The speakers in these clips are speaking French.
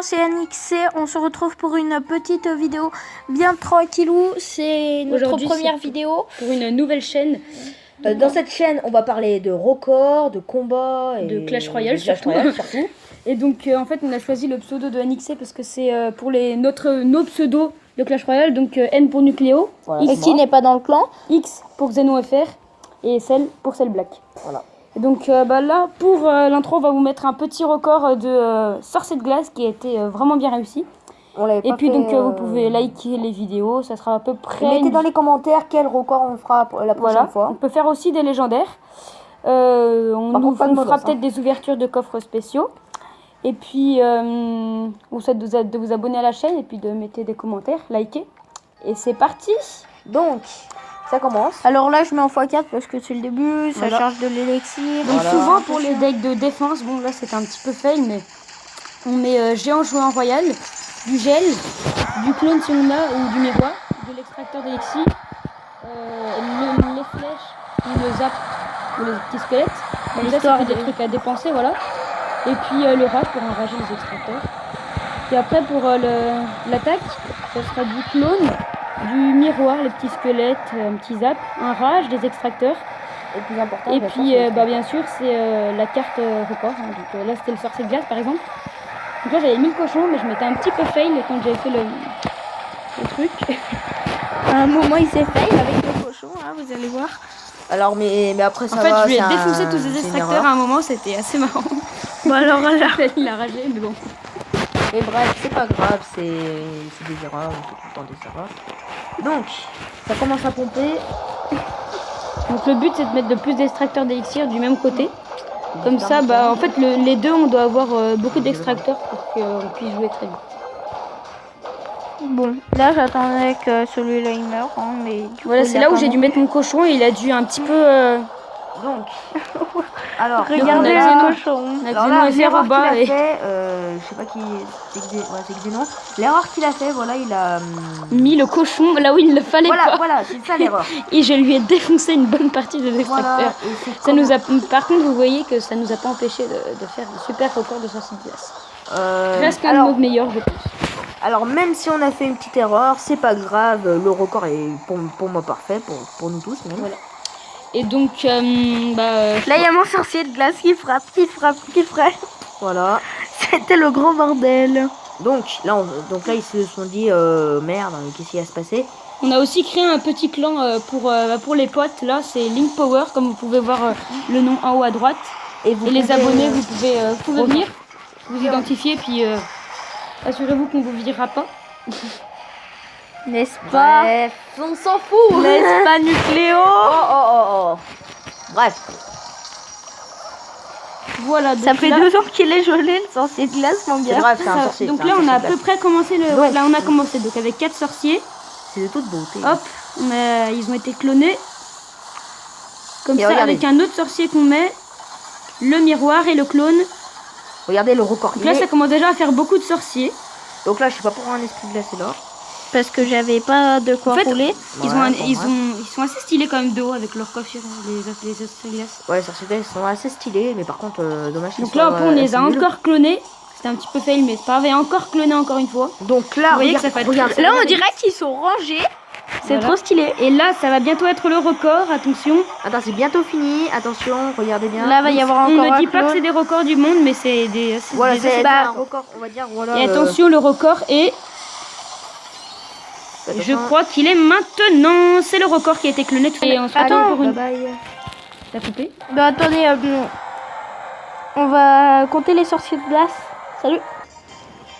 C'est NXC, on se retrouve pour une petite vidéo bien tranquillou, c'est notre première vidéo. Pour une nouvelle chaîne. Dans cette chaîne, on va parler de records, de combats et de Clash Royale surtout. Et donc en fait on a choisi le pseudo de NXC parce que c'est pour nos pseudos de Clash Royale, donc N pour Nucléo, voilà, et qui n'est pas dans le clan, X pour XenoFR et Cell pour Cell Black. Voilà. Et donc là pour l'intro on va vous mettre un petit record de sorcier de glace qui a été vraiment bien réussi. Et puis donc vous pouvez liker les vidéos, ça sera à peu près... Mettez dans les commentaires quel record on fera la prochaine fois. On peut faire aussi des légendaires. On fera peut-être des ouvertures de coffres spéciaux. Et puis vous souhaite de vous abonner à la chaîne et puis de mettre des commentaires, liker. Et c'est parti. Donc ça commence. Alors là je mets en x4 parce que c'est le début, ça charge de l'élixir. Donc souvent pour les decks de défense, bon là c'est un petit peu fail, mais on met géant joueur royal, du gel, du clone si on a, ou du miroir, de l'extracteur d'élixir, les flèches, ou le zap, ou les petits squelettes. Comme ça fait des trucs à dépenser, voilà. Et puis le rage pour enrager les extracteurs. Et après pour l'attaque, ça sera du clone, du miroir, les petits squelettes, un petit zap, un rage, des extracteurs. Et plus important. Et puis bien sûr c'est la carte record. Hein. Donc là c'était le sorcier de glace par exemple. Donc là j'avais mis le cochon mais je m'étais un petit peu fail quand j'avais fait le truc. À un moment il s'est fail avec le cochon, hein, vous allez voir. Alors mais après ça va. En fait je lui ai défoncé tous ces extracteurs à un moment, c'était assez marrant. Bon alors là il a ragé mais bon. Et bref, c'est pas grave, c'est des erreurs, on fait tout le temps des erreurs. Donc, ça commence à pomper. Donc le but c'est de mettre de plus d'extracteurs d'élixir du même côté. Comme ça, en fait les deux on doit avoir beaucoup d'extracteurs pour qu'on puisse jouer très vite. Bon, là j'attendais que celui-là il meure, hein, mais voilà, c'est là où j'ai dû mettre mon cochon et il a dû un petit peu... Donc, alors, regardez le cochon. Alors là, l'erreur qu'il a fait, je sais pas qui, c'est Xeno. L'erreur qu'il a fait, voilà, il a mis le cochon là où il ne fallait pas. Voilà, c'est ça l'erreur. Et je lui ai défoncé une bonne partie de l'extracteur. Voilà, par contre, vous voyez que ça nous a pas empêché de faire un super record de sortie de glace. Presque un de nos meilleurs, je pense. Alors même si on a fait une petite erreur, c'est pas grave, le record est pour moi parfait, pour nous tous même. Voilà. Et donc, là il y a mon sorcier de glace qui frappe. Voilà. C'était le gros bordel. Donc là, ils se sont dit, merde, qu'est-ce qui va se passer? On a aussi créé un petit clan pour les potes. Là, c'est Link Power, comme vous pouvez voir le nom en haut à droite. Et les abonnés, vous pouvez venir, vous identifier, puis assurez-vous qu'on vous virera pas. N'est-ce pas? Bref, on s'en fout. N'est-ce pas Nucléo? Oh. Bref. Voilà. Ça fait 2 ans qu'il est gelé le sorcier de glace, mon gars. Bref, c'est un sorcier. Donc là, on a à peu près commencé là, on a commencé donc avec 4 sorciers. C'est de toute beauté. Hop, ils ont été clonés. Comme ça, avec un autre sorcier qu'on met, le miroir et le clone. Regardez le record. Donc là, ça commence déjà à faire beaucoup de sorciers. Donc là, je sais pas pourquoi un esprit glacé là. Parce que j'avais pas de quoi rouler. Ils sont assez stylés quand même de haut avec leur coiffure, les sorciers de glace. Ouais, les sorciers de glace sont assez stylés, mais par contre, dommage. Donc là, on les a encore clonés. C'était un petit peu fail, mais c'est pas grave. Et encore cloné encore une fois. Donc là, vous voyez que ça fait là, on dirait qu'ils sont rangés. C'est trop stylé. Et là, ça va bientôt être le record. Attention. Attends, c'est bientôt fini. Attention, regardez bien. Là, va y avoir encore un. On ne dit pas que c'est des records du monde, mais c'est des. Voilà, c'est un record, on va dire. Voilà. Et attention, le record est. Je crois qu'il est maintenant. C'est le record qui a été cloné. Et on se attends, T'as coupé? Attendez, on va compter les sorciers de glace. Salut.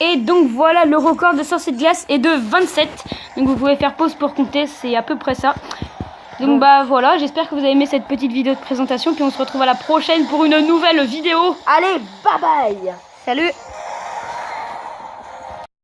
Et donc voilà, le record de sorciers de glace est de 27. Donc vous pouvez faire pause pour compter, c'est à peu près ça. Donc voilà, j'espère que vous avez aimé cette petite vidéo de présentation. Puis on se retrouve à la prochaine pour une nouvelle vidéo. Allez, bye bye. Salut.